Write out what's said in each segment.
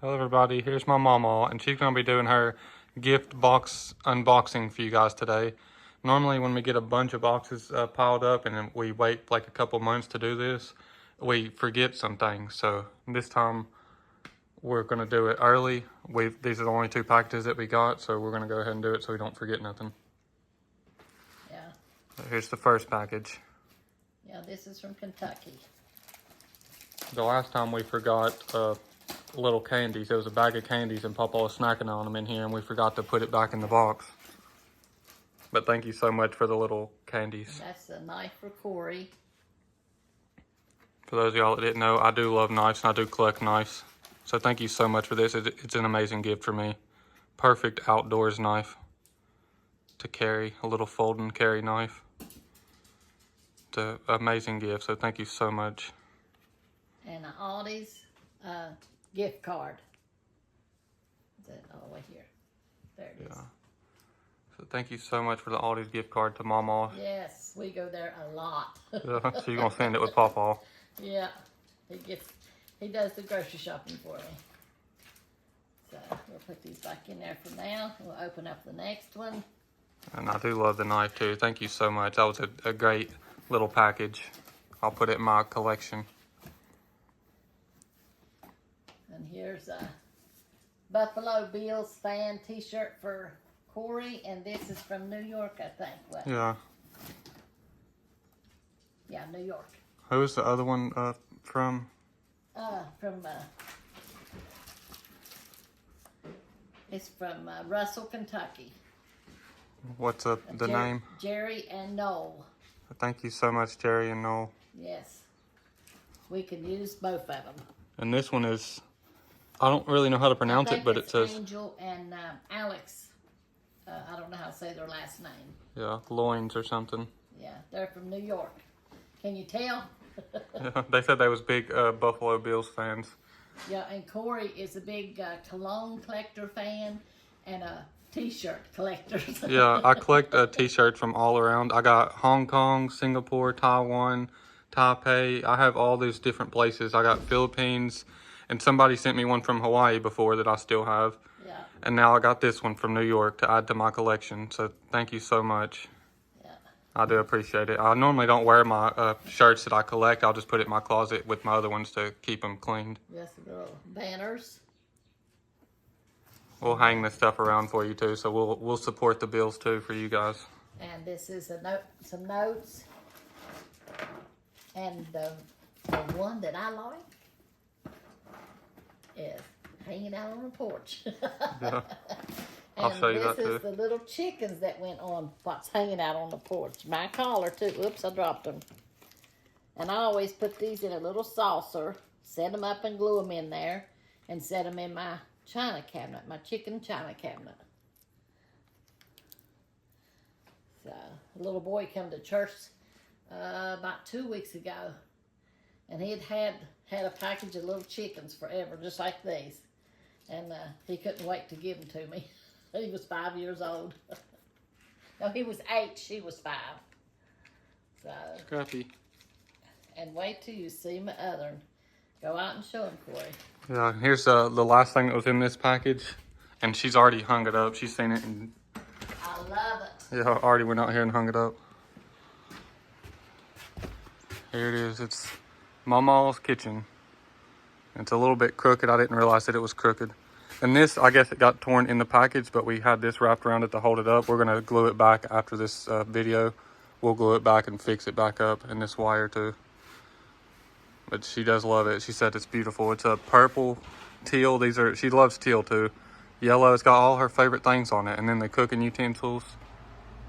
Hello everybody, here's my Mamaw, and she's going to be doing her gift box unboxing for you guys today. Normally when we get a bunch of boxes piled up and then we wait like a couple months to do this, we forget some things. So this time we're going to do it early. These are the only 2 packages that we got, so we're going to go ahead and do it so we don't forget nothing. Yeah. So here's the first package. Yeah, this is from Kentucky. The last time we forgot little candies. There was a bag of candies and Papa was snacking on them in here and we forgot to put it back in the box. But thank you so much for the little candies. That's a knife for Corey. For those of y'all that didn't know, I do love knives and I do collect knives. So thank you so much for this. It's an amazing gift for me. Perfect outdoors knife to carry, a little fold and carry knife. It's an amazing gift, so thank you so much. And Aldi's gift card. Is that all the way here? There it is. Yeah. So thank you so much for the Aldi's gift card to Mamaw. Yes, we go there a lot. Yeah, so you're gonna send it with Papa. Yeah, he does the grocery shopping for me. So we'll put these back in there for now. We'll open up the next one. And I do love the knife too. Thank you so much. That was a great little package. I'll put it in my collection. And here's a Buffalo Bills fan t-shirt for Corey, and this is from New York, I think. What? Yeah. Yeah, New York. Who's the other one from? It's from Russell, Kentucky. What's the name? Jerry and Noel. Thank you so much, Jerry and Noel. Yes. We can use both of them. And this one is, I don't really know how to pronounce it, but it says Angel and Alex. I don't know how to say their last name. Yeah, loins or something. Yeah, they're from New York. Can you tell? Yeah, they said they was big Buffalo Bills fans. Yeah, and Corey is a big cologne collector fan and a t-shirt collector. Yeah, I collect t-shirts from all around. I got Hong Kong, Singapore, Taiwan, Taipei. I have all these different places. I got Philippines, and somebody sent me one from Hawaii before that I still have. Yeah. And now I got this one from New York to add to my collection. So thank you so much. Yeah. I do appreciate it. I normally don't wear my shirts that I collect. I'll just put it in my closet with my other ones to keep them cleaned. Yes, the little banners. We'll hang this stuff around for you too, so we'll support the bills too for you guys. And this is a note, some notes. And the one that I like is hanging out on the porch. Yeah. I'll show you that too. And this is the little chickens that went on what's hanging out on the porch. My collar too. Oops, I dropped them. And I always put these in a little saucer, set them up and glue them in there, and set them in my china cabinet, my chicken china cabinet. So, a little boy come to church about 2 weeks ago, and he had a package of little chickens forever, just like these. And he couldn't wait to give them to me. He was 5 years old. No, he was 8, she was 5. So, Scrappy. and wait till you see my other one. Go out and show him, Corey. Yeah, here's the last thing that was in this package, and she's already hung it up. She's seen it, and I love it. yeah, I already went out here and hung it up. Here it is. It's Mamaw's kitchen. It's a little bit crooked. I didn't realize that it was crooked. And this, I guess it got torn in the package, but we had this wrapped around it to hold it up. We're gonna glue it back after this video. We'll glue it back and fix it back up, and this wire too. But she does love it. She said it's beautiful. It's a purple, teal. She loves teal too. Yellow, it's got all her favorite things on it. And then the cooking utensils,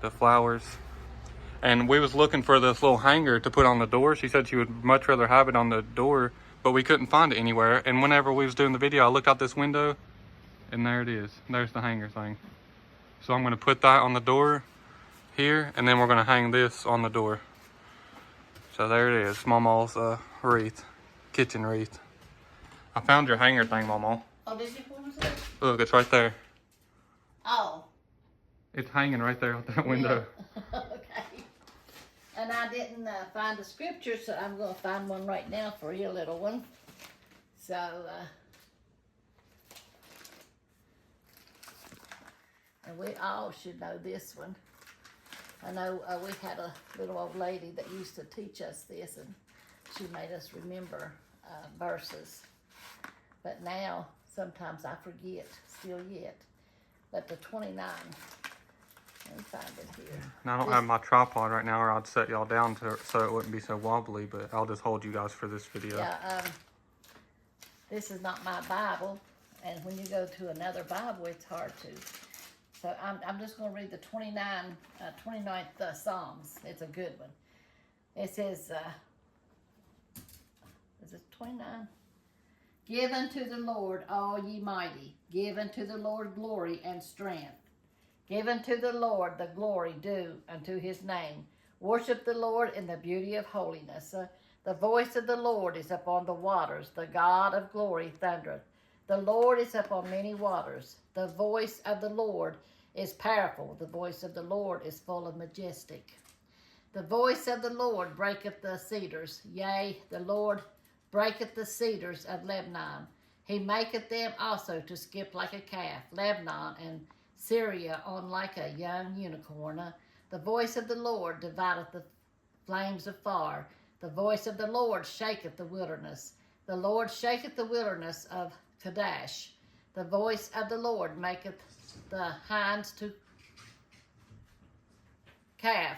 the flowers. And we was looking for this little hanger to put on the door. She said she would much rather have it on the door, but we couldn't find it anywhere. And whenever we was doing the video, I looked out this window, and there it is. There's the hanger thing. So I'm gonna put that on the door here, and then we're gonna hang this on the door. So there it is, Mamaw's wreath, kitchen wreath. I found your hanger thing, Mamaw. Oh, did you? What was it? Look, it's right there. Oh. It's hanging right there out that window. Yeah. Okay. And I didn't find the scripture, so I'm going to find one right now for you, little one. So, And we all should know this one. I know we had a little old lady that used to teach us this, and she made us remember verses. But now, sometimes I forget, still yet. But the 29, let me find it here. And I don't have my tripod right now, or I'd set y'all down so it wouldn't be so wobbly, but I'll just hold you guys for this video. Yeah, this is not my Bible, and when you go to another Bible, it's hard to. So I'm just going to read the 29th Psalms. It's a good one. It says, is it 29? Give unto the Lord, all ye mighty. Give unto the Lord glory and strength. Give unto the Lord the glory due unto his name. Worship the Lord in the beauty of holiness. The voice of the Lord is upon the waters. The God of glory thundereth. The Lord is upon many waters. The voice of the Lord is powerful. The voice of the Lord is full of majestic. The voice of the Lord breaketh the cedars. Yea, the Lord breaketh the cedars of Lebanon. He maketh them also to skip like a calf. Lebanon and Syria on like a young unicorn. The voice of the Lord divideth the flames of fire. The voice of the Lord shaketh the wilderness. The Lord shaketh the wilderness of Kadesh. The voice of the Lord maketh the hinds to calf,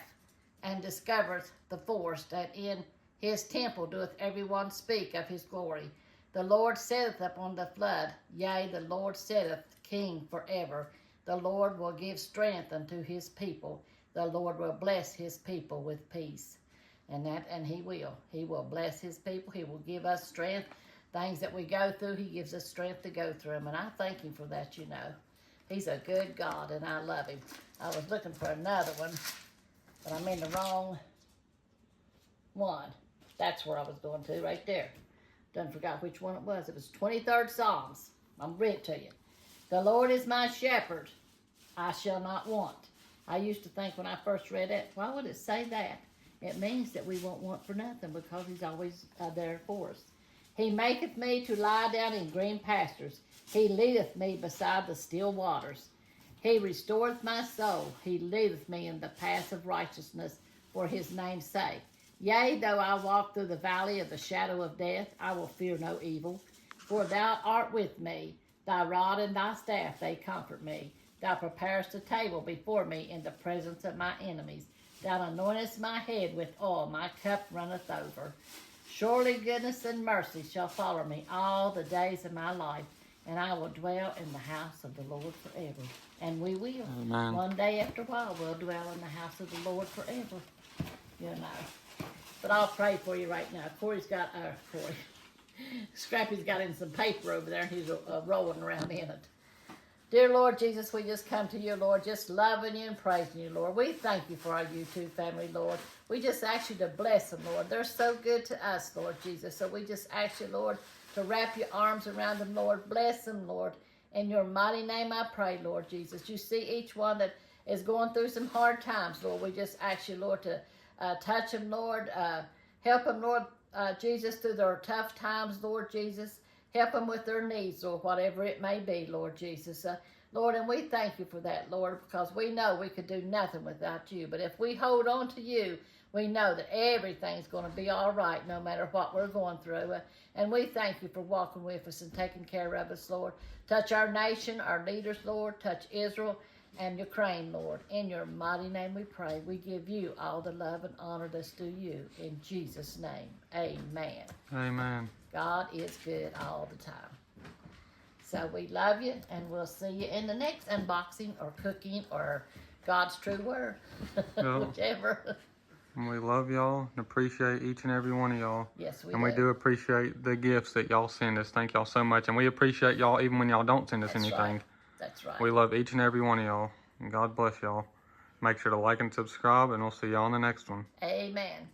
and discovereth the forest, and in his temple doeth every one speak of his glory. The Lord sitteth upon the flood, yea, the Lord sitteth king forever. The Lord will give strength unto his people. The Lord will bless his people with peace. And he will bless his people. He will give us strength. Things that we go through, he gives us strength to go through them. And I thank him for that, you know. He's a good God, and I love him. I was looking for another one, but I'm in the wrong one. That's where I was going to, right there. Done forgot which one it was. It was 23rd Psalms. I'm read it to you. The Lord is my shepherd. I shall not want. I used to think when I first read it, why would it say that? It means that we won't want for nothing, because he's always there for us. He maketh me to lie down in green pastures. He leadeth me beside the still waters. He restoreth my soul. He leadeth me in the paths of righteousness for his name's sake. Yea, though I walk through the valley of the shadow of death, I will fear no evil. For thou art with me. Thy rod and thy staff, they comfort me. Thou preparest a table before me in the presence of my enemies. Thou anointest my head with oil. My cup runneth over. Surely goodness and mercy shall follow me all the days of my life, and I will dwell in the house of the Lord forever. And we will. Amen. One day after a while, we'll dwell in the house of the Lord forever. You know. But I'll pray for you right now. Scrappy's got in some paper over there, and he's rolling around in it. Dear Lord Jesus, we just come to you, Lord, just loving you and praising you, Lord. We thank you for our YouTube family, Lord. We just ask you to bless them, Lord. They're so good to us, Lord Jesus. So we just ask you, Lord, to wrap your arms around them, Lord. Bless them, Lord. In your mighty name I pray, Lord Jesus. You see each one that is going through some hard times, Lord. We just ask you, Lord, to touch them, Lord. Help them, Lord Jesus, through their tough times, Lord Jesus. Help them with their needs, or whatever it may be, Lord Jesus. Lord, and we thank you for that, Lord, because we know we could do nothing without you. But if we hold on to you, we know that everything's going to be all right, no matter what we're going through. And we thank you for walking with us and taking care of us, Lord. Touch our nation, our leaders, Lord. Touch Israel and Ukraine, Lord. In your mighty name we pray. We give you all the love and honor that's due you. In Jesus' name, amen. Amen. God is good all the time. So we love you, and we'll see you in the next unboxing or cooking or God's true word, whichever. And we love y'all and appreciate each and every one of y'all. Yes, we and do. we do appreciate the gifts that y'all send us. Thank y'all so much. And we appreciate y'all even when y'all don't send us That's anything. Right. That's right. We love each and every one of y'all. And God bless y'all. Make sure to like and subscribe, and we'll see y'all on the next one. Amen.